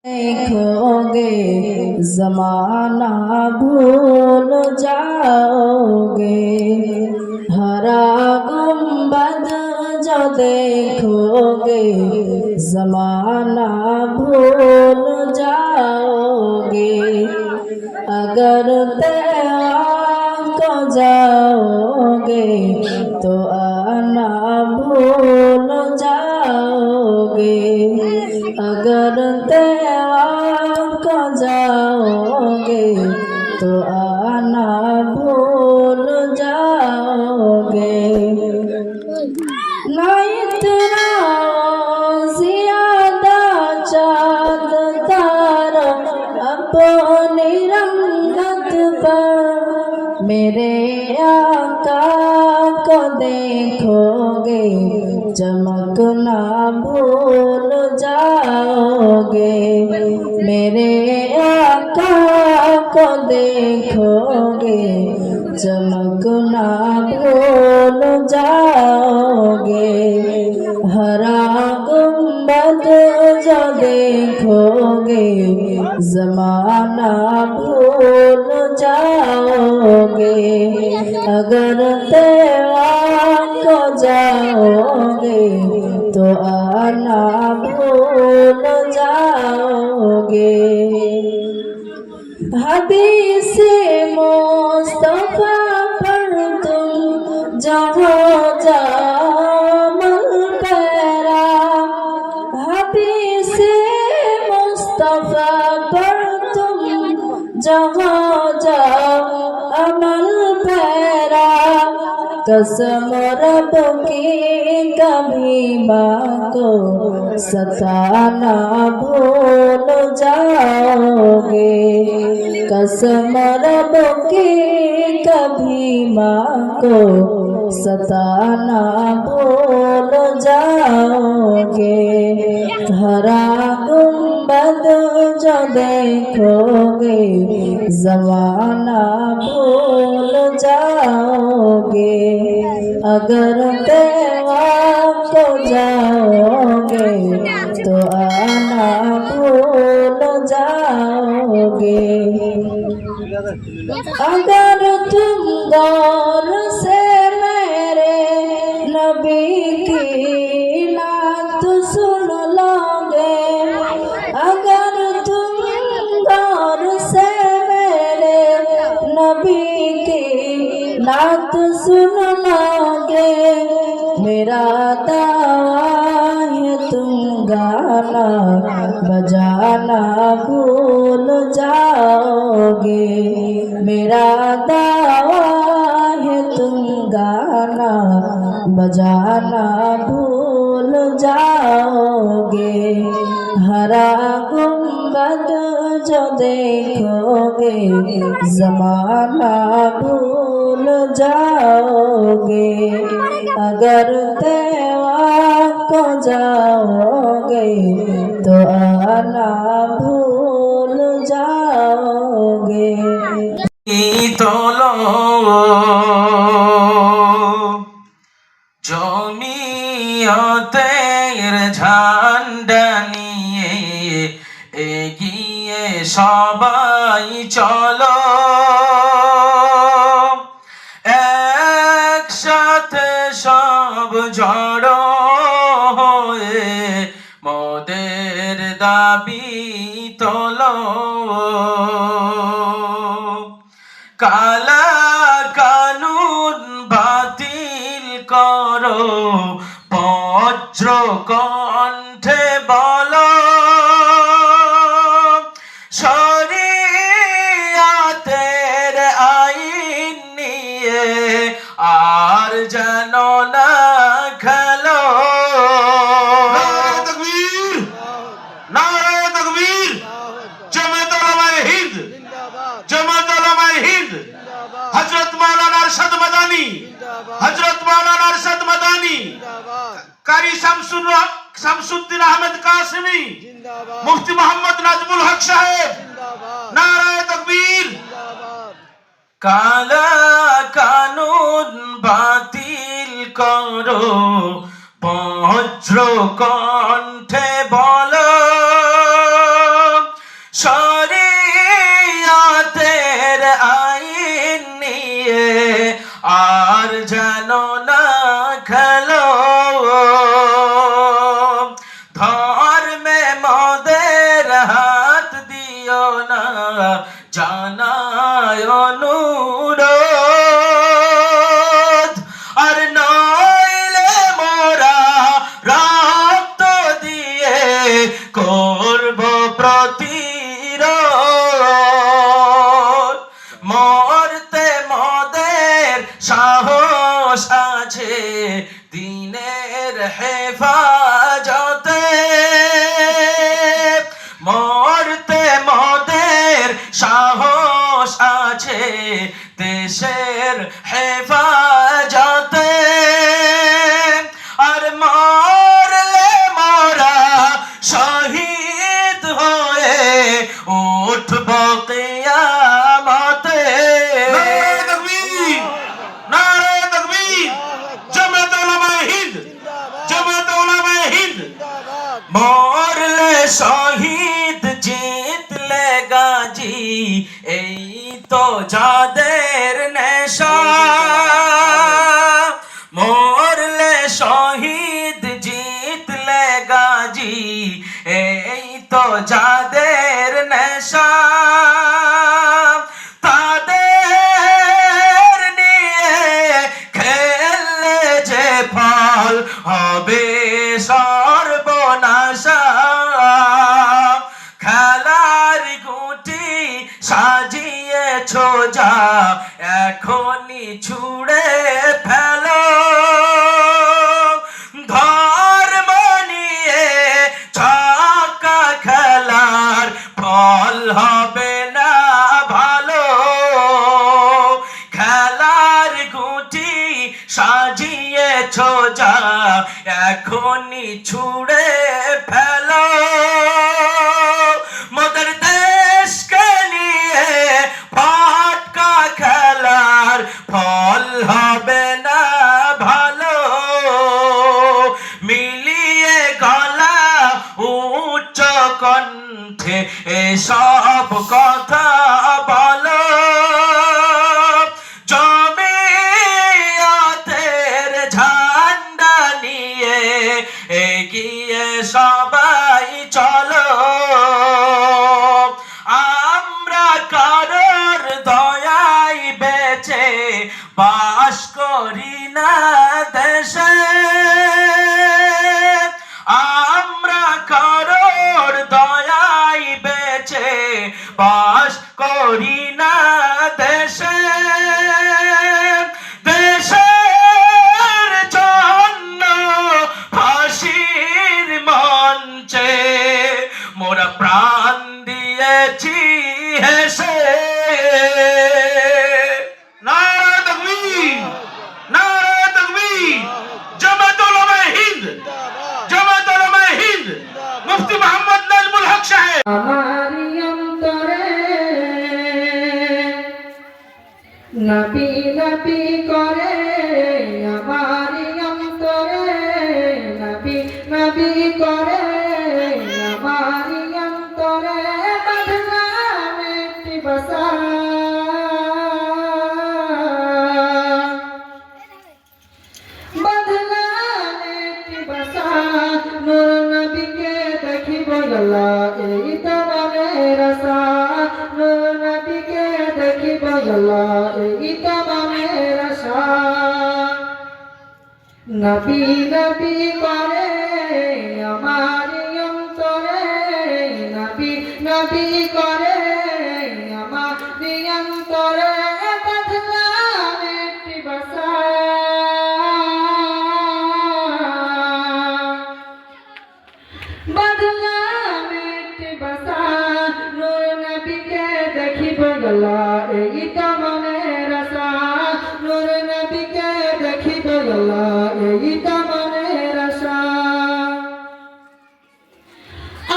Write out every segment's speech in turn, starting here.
देखोगे जमाना भूल जाओगे। हरा गुंबद जो देखोगे जमाना भूल जाओगे। अगर तैयार को जाओगे तो आना भूल जाओगे। अगर तैयार को जाओगे तो आना भूल जाओगे। ना इतना ज्यादा चाँद तारा अपनी रंगत पर मेरे आका को देखोगे चमकना भूल जाओगे। मेरे आका को देखोगे चमकना भूल जाओगे। हरा गुंबद जो देखोगे जमाना भूल जाओगे। अगर तैयार को जाओगे तो आना भूल जाओगे। हदीस मुस्तफा पर तुम जहाँ जामल पैरा। हदीस मुस्तफा पर तुम जहाँ जाओ अमल पैरा। कसम रब की कभी माँ को सताना भूल जाओगे। कसम रब की कभी माँ को सताना भूल जाओगे। हरा गुंबद जो देखोगे जमाना भूल जाओगे। अगर तैयार को जाओगे तो आना भूल जाओगे। अगर तुम गौर से मेरे नबी की नात सुन लोगे। अगर तुम गौर से मेरे नबी की नात सुन लोगे। मेरा दावा है तुम गाना बजाना भूल जाओगे। मेरा दावा है तुम गाना बजाना भूल जाओगे। हरा गुंबद जो देखोगे जमाना भूल जाओगे। अगर तैयार को जाओगे तो आना भूल जाओगे। তোলো জমিয়তের ঝান্ডা নিয়ে এগিয়ে সবাই চলো। একসাথে সব জড়ো হয়ে মোদের দাবি তোলো। কালা কানুন বাতিল করো বজ্র কণ্ঠে বলো। শরিয়াতের আইন নিয়ে আর যেন না খেলো। নারে তাকবীর, জামাত উলামায়ে হিন্দ, জামাত উলামায়ে হিন্দ। হযরত মাওলানা আরশাদ মাদানী, হযরত মাওলানা আরশাদ মাদানী, কারি শামসুদ্দিন আহমেদ কাসেমি, মুফতি মোহাম্মদ নাজমুল হক সাহেব। নারায়ে তাকবীর। কালা কানুন বাতিল করো বজ্র কণ্ঠে বলো। শরীয়তের আইন নিয়ে আর যেন না খেলো, ধর্মে মদের হাত দিও না, জানায় অনুরোধ। আর নইলে মোরা রক্ত দিয়ে করব প্রতিরোধ। মরতে মদের সাহস আছে দিনের হেফাজতে, মরতে মদের সাহস আছে দেশের হেফাজতে। আর মরলে মোরা শহীদ হয়ে উঠব কিয়ামতে। নারে তাকবীর, নারে তাকবীর, জামাত উলামায়ে হিন্দ, জামাত উলামায়ে হিন্দ। মরলে শহীদ জিতলে গাজী, এই তো যাদের নেশা। মরলে শহীদ জিতলে গাজী, এই তো যাদের নেশা। তাদের নিয়ে খেললে যে ফল হবে সর্বনাশা। খেলার গুটি সাজিয়েছ যা, এখনই ছুঁড়ে ফেলো। ধর্ম নিয়ে ছক্কা খেলার ফল হবে না ভালো। খেলার গুটি সাজিয়েছ যা, এখনই ছুঁড়ে ফেলো। মদের দেশকে নিয়ে ফাটকা খেলার ফল হবে না ভালো। মিলিয়ে গলা উচ্চ কণ্ঠে এসব কথা বলো। জমিয়তের ঝান্ডা নিয়ে এগিয়ে সবাই চলো। আমরা কারোর দয়ায় বেঁচে বাস করি না দেশে। আমরা কারোর দয়ায় বেঁচে বাস করি না দেশে। দেশের জন্য ফাঁসির মঞ্চে মোরা প্রাণ দিয়েছি হেসে। নারে তাকবীর, নারে তাকবীর, জামাত উলামায়ে হিন্দ, জামাত উলামায়ে হিন্দ, মুফতি মোহাম্মদ নাজমুল হক সাহেব। আমারি অন্তরে নবী নবী করে, আমারি অন্তরে নবী নবী করে, আমারি অন্তরে বাঁধলাম একটি বাসা। বাঁধলাম একটি বাসা, নূর নবীকে দেখিব আল্লাহ, এই তো মনের আশা। নূর নবীকে দেখিব আল্লাহ, এই তো মনের আশা। নবী নবী করে আমারি অন্তরে, নবী নবী করে আমারি অন্তরে, বাঁধলাম একটি বাসা। বাঁধলাম একটি বাসা, নূর নবীকে দেখিব আল্লাহ, এই তো মনের আশা। নূর নবীকে দেখিব আল্লাহ, এই তো মনের আশা।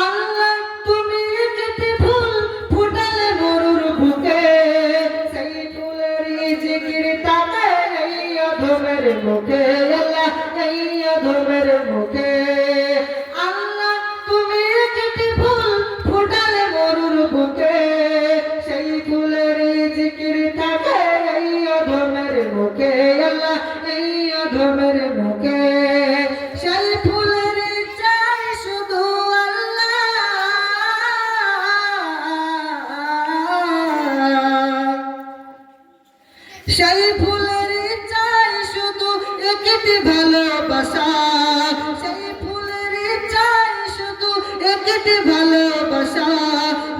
আল্লাহ তুমি যেতে ফুল ফুটালে মরুর বুকে, সেই ফুলেরই জিকির তাতে এই অধমের মুখে। আল্লাহ এই অধমের মুখে। আল্লাহ তুমি যেতে ফুল ফুটালে মরুর বুকে, সেই ফুলের চাই শুধু একটি ভালোবাসা, সেই ফুলের চাই শুধু একটি ভালোবাসা।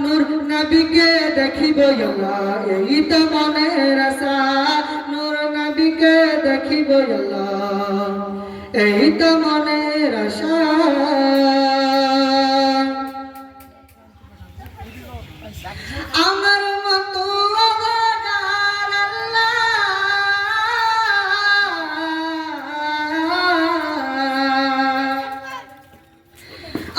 নূর নবীকে দেখিব আল্লাহ এই তো মনের আশা, নূর নবীকে দেখিব আল্লাহ এই তো মনের আশা। আমার মতো অগাধার আল্লাহ,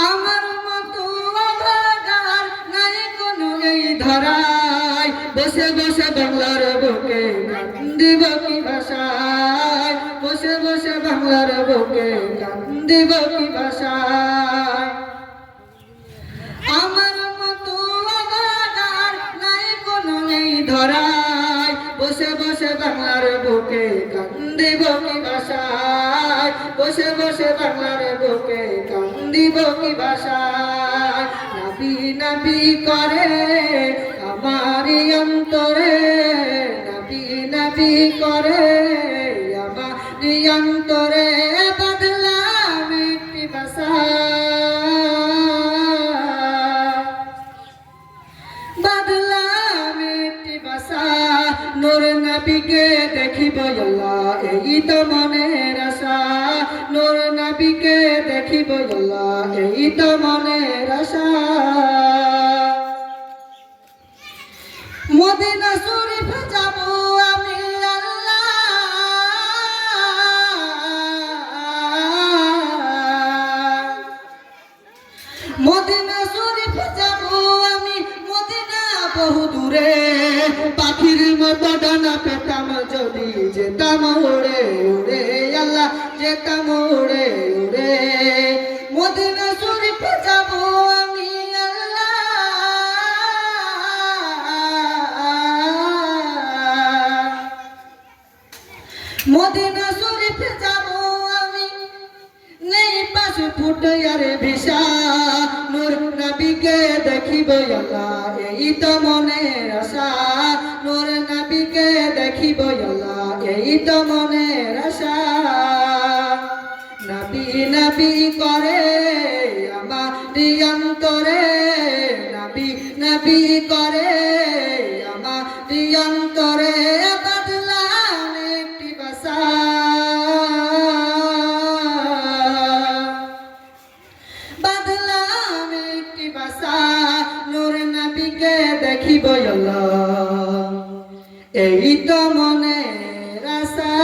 আমার মতো অগাধার নাই কোনো এই ধরায়। বসে বসে বাংলার বুকে কান্দিব কি ভাষায়, বসে বসে বাংলার বুকে কান্দিব কি ভাষায়। আমার মতো অগাধার নাই কোনো এই ধরায়, বসে বসে বাংলার বুকে কান্দিব কি ভাষায়, বসে বসে বাংলার বুকে কান্দিব কি ভাষায়। নবী নবী করে আমার অন্তরে, নবী নবী করে আমার অন্তরে, বদলাম একটি ভাষা, বদলাম একটি ভাষা। নূর নবীকে দেখিব আল্লাহ এই তো মনের আশা, নূর নবীকে দেখিব আল্লাহ এই তো মনের আশা। মদিনা শরীফ যাব আমি আল্লাহ, মদিনা শরীফ যাব আমি, মদিনা বহু দূরে। পাখির মতো ডানা পেতাম যদি যেতাম উড়ে উড়ে আল্লাহ, যেতাম উড়ে উড়ে। মদিনা শরীফ যাব আমি আল্লাহ, মদিনা শরীফ যাব আমি, নেই পাশে ফুটার ভিসা। নূর নবীকে দেখিব আল্লাহ এই তো মনের আশা, নূর নবীকে দেখিব আল্লাহ এই তো মনের আশা। নবী নবী করে আমার অন্তরে, নবী নবী করে আমার অন্তরে, বদলাম একটি ভাষা, বদলাম একটি ভাষা। নূর নবীকে দেখিব আল্লাহ এই তো মনের আশা।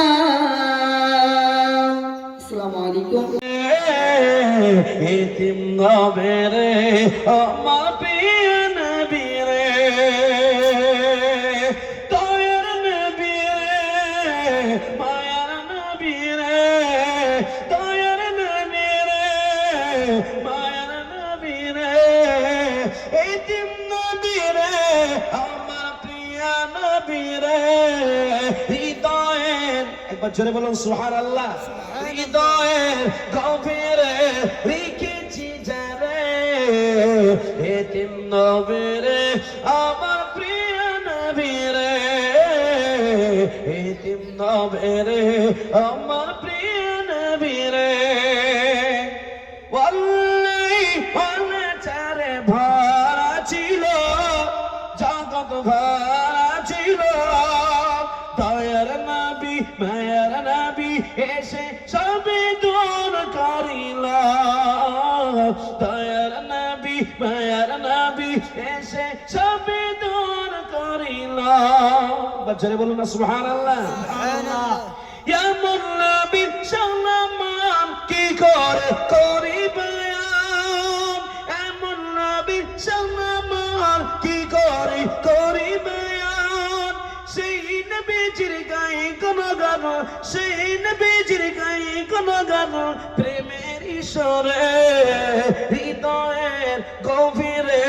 আসসালামু আলাইকুম। এতিম নবেরে আমার প্রিয় নবী রে, দয়ার নবী রে, মায়ার নবী রে, দয়ার নবী রে, মায়ার নবী রে, এতিম নবী রে আমার প্রিয় নবী রে। হৃদয়ের একবার জোরে বলুন সুবহানাল্লাহ। হৃদয়ের গভীরে রেখেছি যারে, এতিম নবী রে আমার প্রিয় নবী রে, এতিম নবী রে আমার প্রিয় নবী রে। ওয়াল্লাহি চারে ভরা ছিল, জগৎ ভরা ছিল, দয়ার নবী মায়ার নবী এসে সবে দূর করিল, দয়ার নবী মায়ার নবী এসে সবে দূর করিল। বাচ্চারে বলুন না সুবহানাল্লাহ। এমন নবী সম্মান কি করে করি বয়ান, এমন নবী সম্মান কি করে করি বয়ান। সেই নবীজির গায়ে কোন গান, সেই নবীজির গায়ে কোন গান, প্রেমের ঈশ্বরে হৃদয়ের গভীরে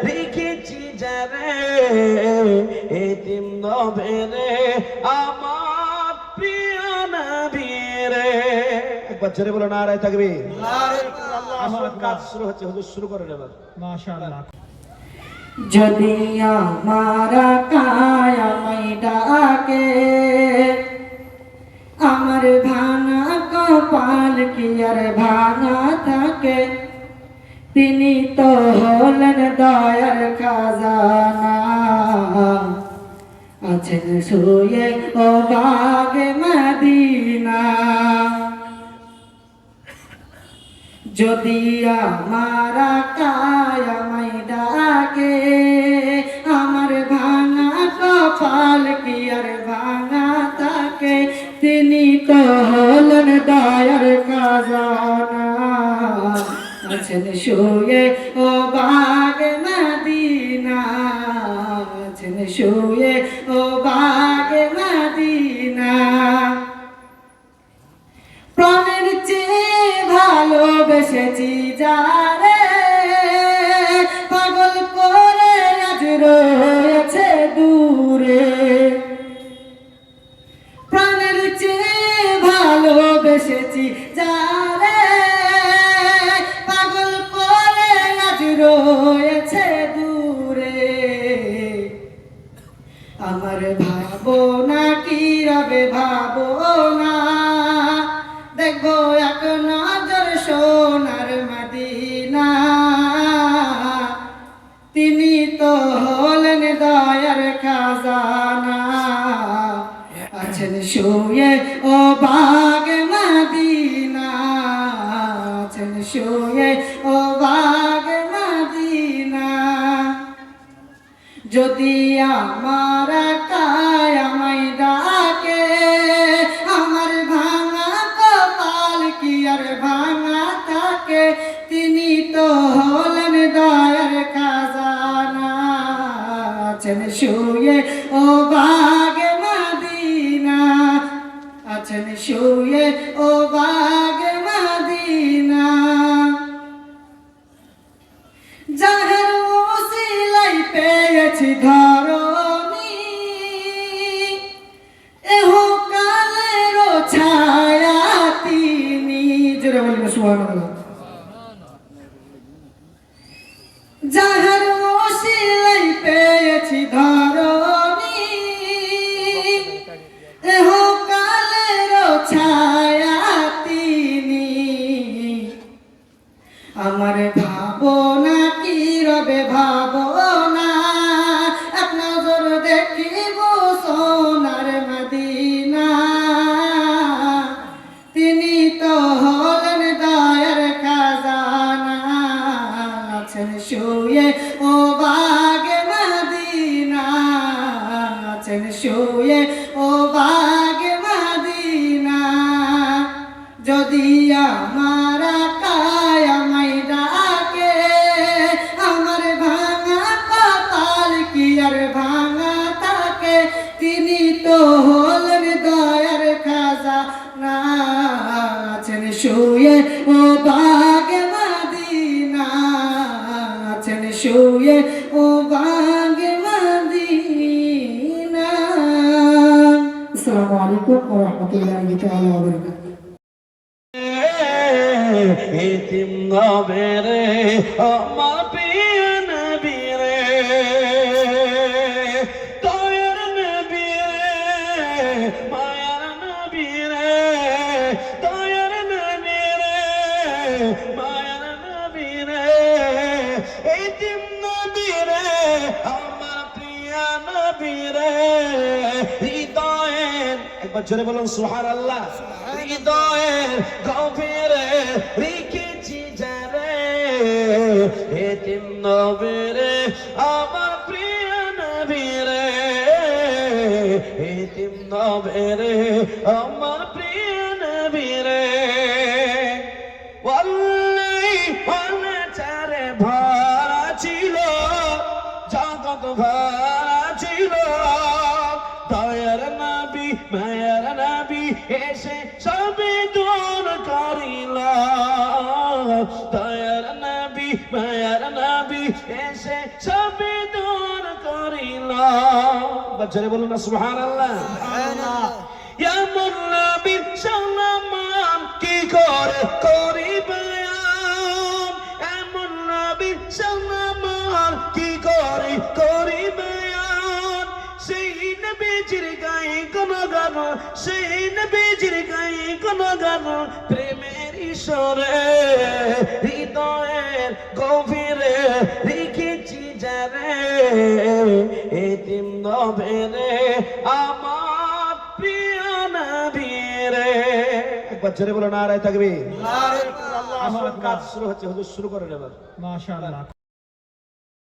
রেখেছি যারে, এতিম নবী রে আমার প্রিয় নবী রে। একবার জোরে বলো নারায়ে তাকবীর। আমার কাজ শুরু হচ্ছে, হুজুর শুরু করেন এবার। মাশাআল্লাহ। যদি আমার কায়ামাই ডাকে আমার ভাঙা কপাল কি আর ভাঙা থাকে তিনি তো হলেন দয়ার খাজানা আছেন শুয়ে ও বাগে মদিনা যদি আমার কায়ামাই ডাকে আমার ভাঙা কপাল কি আর ভাঙা থাকে তিনি তো হলেন দয়ার খাজানা আছেন শুয়ে ও বাগে মদিনা আছেন শুয়ে ও বাগে মদিনা প্রাণের চেয়ে ভালোবেসেছি যারে পাগল করে আজ রয়েছে দূরে প্রাণের চেয়ে ভালোবেসেছি যারে পাগল করে আজ রয়েছে দূরে আমার ভাবনা কি রবে ভাবনা দেখবো এক নজর সোনার মদিনা তিনি তো হলেন দয়ার খাজানা আছেন শুয়ে ও বাগে মদিনা আছেন শুয়ে ও বাগে মদিনা যদি আমার কায়ামাই ডাকে আমার ভাঙা কপাল কি আর ভাঙা থাকে তিনি তো হলেন দয়ার খাজানা আছেন শুয়ে ও বাগে মদিনা আছেন শুয়ে ও বাগে মদিনা যাহের ওসিলাই পেয়েছি ধরণী এহ কালের ছায়া তিনি জোরে বলবেন সুবহানাল্লাহ যাহের ওসিলাই পেয়েছি ধরণী এহ কালের ছায়া তিনি আমার ভাবনা কি রবে ভাবনা এক নজর দেখিব সোনার মদিনা তিনি তো হলেন দয়ার খাজানা আছেন শুয়ে ও বাগে মদিনা আছেন শুয়ে ও বাগে মদিনা যদি আমার কায়ামাই ডাকে আমার ভাঙা কপাল কি আর ভাঙা থাকে তিনি তো হলেন দয়ার খাজানা আছেন শুয়ে ও বাগে মদিনা আছেন শুয়ে ও বাগে মদিনা আসসালামু আলাইকুম ওয়া রাহমাতুল্লাহি তাআলা ওয়া বারাকাতুহু এতিম নবেরে আমার প্রিয় নবী রে দয়ার নবী রে মায়ার নবী রে দয়ার নবী রে মায়ার নবী রে এতিম নবী রে আমার প্রিয় নবী রে হৃদয়ের একবার জোরে বলুন সুবহানাল্লাহ হৃদয়ের গভীরে রেখেছি যারে এতিম নবী রে আমার প্রিয় নবী রে এতিম নবী রে আমার প্রিয় নবী রে ওয়াল্লাহি চারে ভরা ছিল জগৎ ভরা ছিল দয়ার নবী মায়ার নবী এসে সবে দূর করিল দয়ার নবী মায়ার নবী এসে সবে দূর করিল বাচ্চারে বলুন না সুবহানাল্লাহ এমন নবীর সম্মান কি করে করি বয়ান এমন নবীর সম্মান কি করে গান সেই নবীজির গাই কোন গান প্রেমের ঈশ্বরে হৃদয়ের গভীরে রেখেছি যারে এতিম নবেরে আমার প্রিয় নবী রে। একবার জোরে বলো নারায়ে তাকবীর। আমার কাজ শুরু হচ্ছে, হুজুর শুরু করেন এবার। মাশাআল্লাহ।